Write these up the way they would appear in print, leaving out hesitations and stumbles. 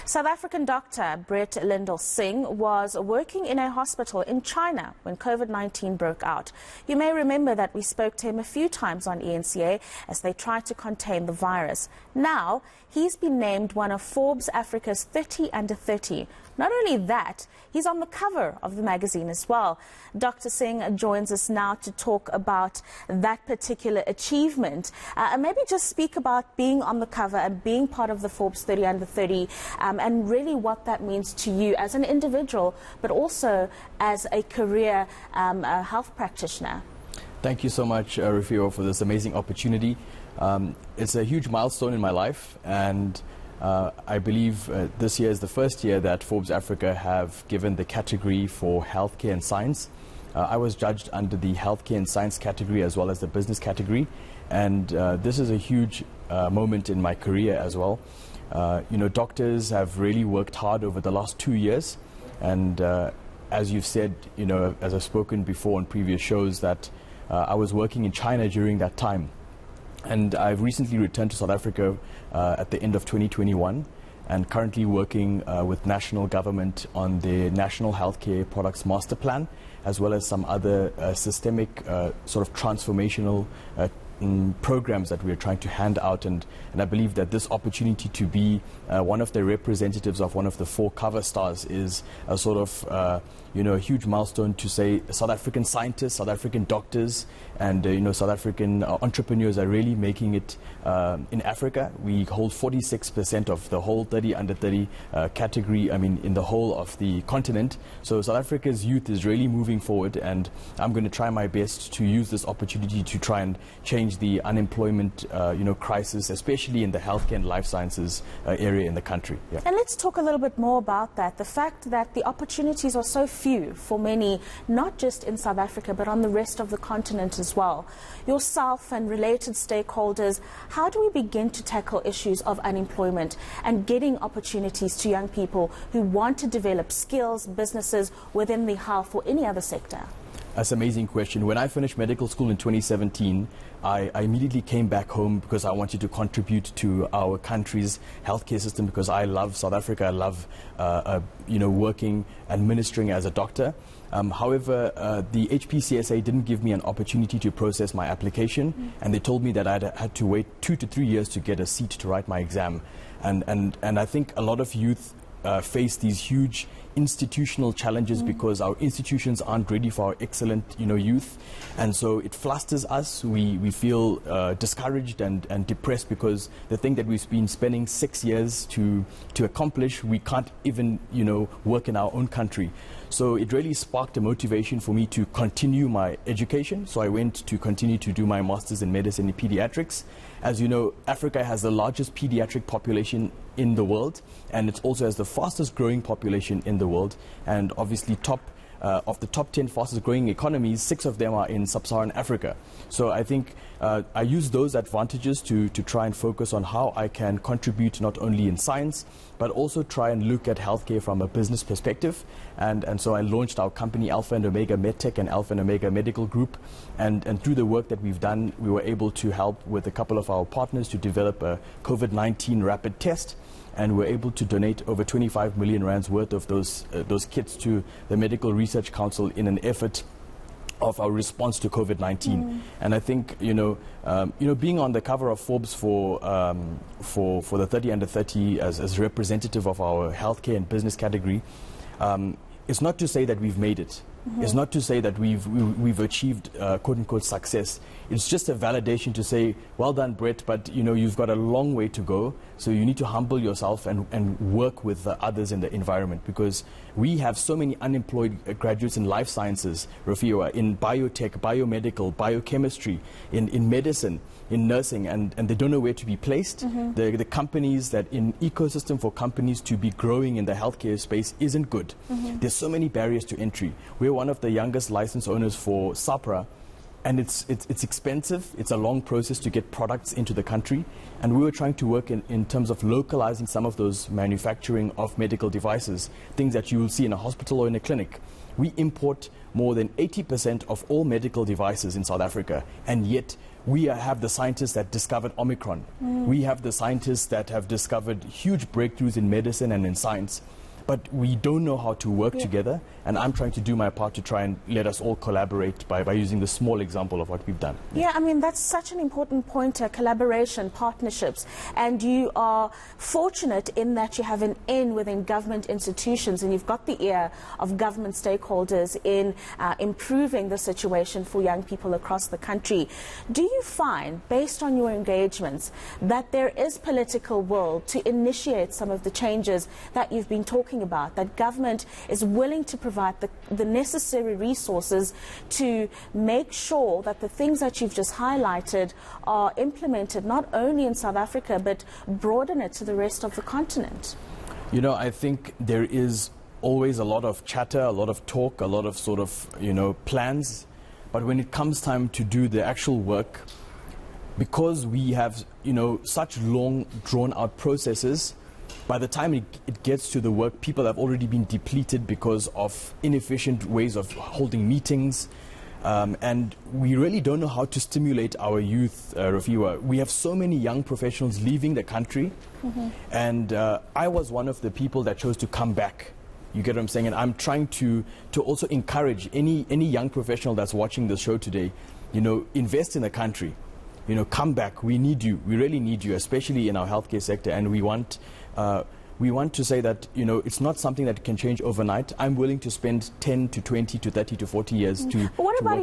South African Dr Brett Lyndall Singh was working in a hospital in China when COVID-19 broke out. You may remember that we spoke to him a few times on eNCA as they tried to contain the virus. Now, he's been named one of Forbes Africa's 30 under 30. Not only that, he's on the cover of the magazine as well. Dr. Singh joins us now to talk about that particular achievement and maybe just speak about being on the cover and being part of the Forbes 30 under 30 and really what that means to you as an individual, but also as a career health practitioner. Thank you so much, Rufio, for this amazing opportunity. It's a huge milestone in my life, and I believe this year is the first year that Forbes Africa have given the category for healthcare and science. I was judged under the healthcare and science category as well as the business category, and this is a huge moment in my career as well. Doctors have really worked hard over the last 2 years, and as you've said, as I've spoken before on previous shows, that I was working in China during that time. And I've recently returned to South Africa at the end of 2021 and currently working with national government on the National Healthcare Products Master Plan, as well as some other systemic sort of transformational programs that we're trying to hand out. And I believe that this opportunity to be one of the representatives of one of the 4 cover stars is a sort of a huge milestone to say South African scientists, South African doctors, and South African entrepreneurs are really making it in Africa. We hold 46% of the whole 30 under 30 category, in the whole of the continent. So South Africa's youth is really moving forward, and I'm going to try my best to use this opportunity to try and change the unemployment crisis, especially in the healthcare and life sciences area in the country. Yeah. And let's talk a little bit more about that, the fact that the opportunities are so few for many, not just in South Africa, but on the rest of the continent as well. Yourself and related stakeholders, how do we begin to tackle issues of unemployment and getting opportunities to young people who want to develop skills, businesses within the health or any other sector? That's an amazing question. When I finished medical school in 2017, I immediately came back home because I wanted to contribute to our country's healthcare system, because I love South Africa. I love working, administering as a doctor. However, the HPCSA didn't give me an opportunity to process my application, and they told me that I had to wait 2 to 3 years to get a seat to write my exam. And I think a lot of youth face these huge institutional challenges because our institutions aren't ready for our excellent youth, and so it flusters us. We feel discouraged and depressed because the thing that we've been spending 6 years to accomplish, we can't even work in our own country. So it really sparked a motivation for me to continue my education. So I went to continue to do my master's in medicine and pediatrics. As you know, Africa has the largest pediatric population in the world, and it also has the fastest growing population in the world. And obviously of the top 10 fastest growing economies, 6 of them are in sub-Saharan Africa. So I think I use those advantages to try and focus on how I can contribute not only in science, but also try and look at healthcare from a business perspective. And so I launched our company Alpha and Omega MedTech and Alpha and Omega Medical Group. And through the work that we've done, we were able to help with a couple of our partners to develop a COVID-19 rapid test. And we're able to donate over 25 million rands worth of those kits to the Medical Research Council in an effort of our response to COVID-19. And I think being on the cover of Forbes for the 30 under 30 as representative of our healthcare and business category, it's not to say that we've made it. It's not to say that we've achieved quote-unquote success. It's just a validation to say, well done, Brett, but you've got a long way to go. So you need to humble yourself and work with others in the environment, because we have so many unemployed graduates in life sciences, Rufio, in biotech, biomedical, biochemistry, in medicine, in nursing, and they don't know where to be placed. The companies that in ecosystem for companies to be growing in the healthcare space isn't good. There's so many barriers to entry. We're one of the youngest license owners for SAPRA, and it's expensive. It's a long process to get products into the country, and we were trying to work in terms of localizing some of those manufacturing of medical devices, things that you will see in a hospital or in a clinic. We import more than 80% of all medical devices in South Africa, and yet we have the scientists that discovered Omicron. We have the scientists that have discovered huge breakthroughs in medicine and in science. But we don't know how to work together, and I'm trying to do my part to try and let us all collaborate by using the small example of what we've done. Yeah, I mean, that's such an important pointer, collaboration, partnerships, and you are fortunate in that you have an in within government institutions, and you've got the ear of government stakeholders in improving the situation for young people across the country. Do you find, based on your engagements, that there is political will to initiate some of the changes that you've been talking about, that government is willing to provide the necessary resources to make sure that the things that you've just highlighted are implemented not only in South Africa but broaden it to the rest of the continent? You know, I think there is always a lot of chatter, a lot of talk, a lot of sort of, plans. But when it comes time to do the actual work, because we have, such long, drawn-out processes, by the time it gets to the work, people have already been depleted because of inefficient ways of holding meetings. And we really don't know how to stimulate our youth, Rafiwa. We have so many young professionals leaving the country. And I was one of the people that chose to come back. You get what I'm saying? And I'm trying to also encourage any young professional that's watching this show today, invest in the country. Come back. We need you. We really need you, especially in our healthcare sector. And we want to say that, it's not something that can change overnight. I'm willing to spend 10 to 20 to 30 to 40 years to But what about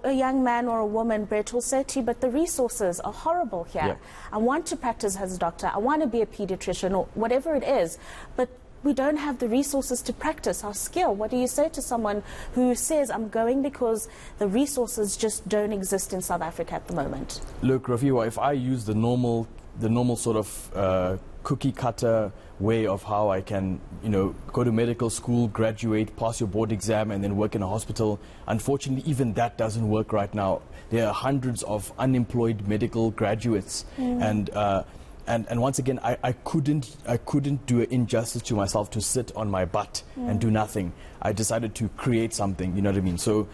a young man or a woman, Brett, who'll say to you, but the resources are horrible here. Yeah. I want to practice as a doctor. I want to be a pediatrician or whatever it is. But we don't have the resources to practice our skill. What do you say to someone who says, I'm going because the resources just don't exist in South Africa at the moment? Look, Rafiwa, if I use the normal sort of cookie cutter way of how I can, go to medical school, graduate, pass your board exam, and then work in a hospital, unfortunately, even that doesn't work right now. There are hundreds of unemployed medical graduates, and once again, I couldn't do an injustice to myself to sit on my butt and do nothing. I decided to create something, you know what I mean? So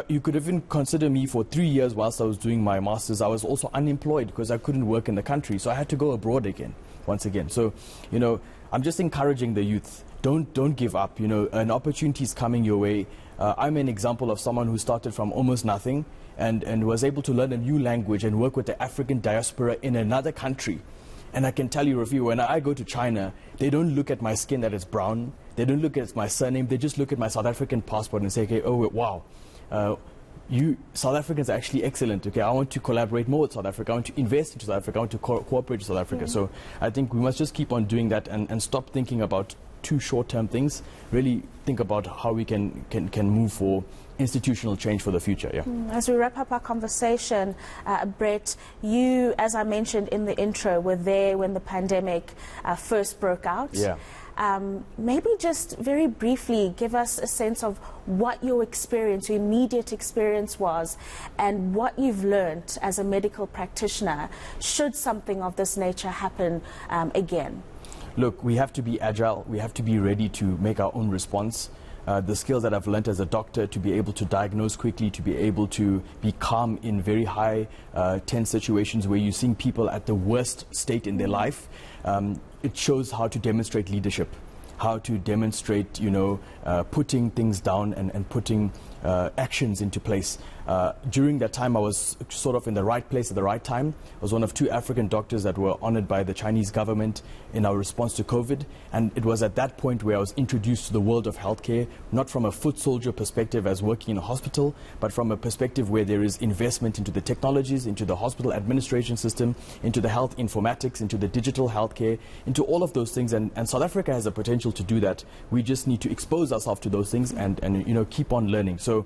you could even consider me for 3 years whilst I was doing my master's. I was also unemployed because I couldn't work in the country. So I had to go abroad again, once again. So, I'm just encouraging the youth. Don't give up. An opportunity is coming your way. I'm an example of someone who started from almost nothing and was able to learn a new language and work with the African diaspora in another country. And I can tell you, Rafi, when I go to China, they don't look at my skin that is brown. They don't look at my surname. They just look at my South African passport and say, okay, oh, wow, you South Africans are actually excellent. Okay, I want to collaborate more with South Africa. I want to invest into South Africa. I want to cooperate with South Africa. So I think we must just keep on doing that and stop thinking about too short-term things. Really think about how we can move for institutional change for the future. Yeah. As we wrap up our conversation, Brett, you, as I mentioned in the intro, were there when the pandemic first broke out. Yeah. Maybe just very briefly give us a sense of what your experience, your immediate experience was, and what you've learned as a medical practitioner should something of this nature happen again. Look, we have to be agile. We have to be ready to make our own response. The skills that I've learned as a doctor, to be able to diagnose quickly, to be able to be calm in very high tense situations where you're seeing people at the worst state in their life. It shows how to demonstrate leadership, how to demonstrate, putting things down and putting actions into place. During that time, I was sort of in the right place at the right time. I was one of 2 African doctors that were honored by the Chinese government in our response to COVID. And it was at that point where I was introduced to the world of healthcare, not from a foot soldier perspective as working in a hospital, but from a perspective where there is investment into the technologies, into the hospital administration system, into the health informatics, into the digital healthcare, into all of those things. And South Africa has the potential to do that. We just need to expose ourselves to those things and keep on learning. So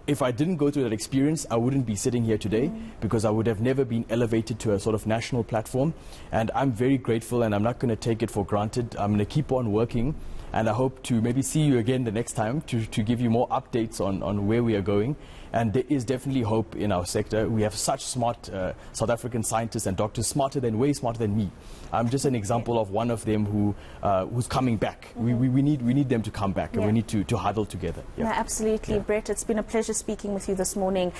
if I didn't go through that experience, I wouldn't be sitting here today because I would have never been elevated to a sort of national platform. And I'm very grateful, and I'm not going to take it for granted. I'm going to keep on working and I hope to maybe see you again the next time to give you more updates on where we are going. And there is definitely hope in our sector. We have such smart South African scientists and doctors, way smarter than me. I'm just an example of one of them who's coming back. We need them to come back, and we need to huddle together. Yeah. No, absolutely, Brett. It's been a pleasure speaking with you this morning.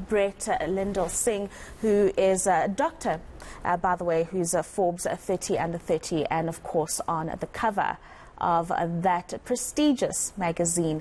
Brett Lyndall Singh, who is a doctor, by the way, who's a Forbes 30 under 30, and of course on the cover of that prestigious magazine.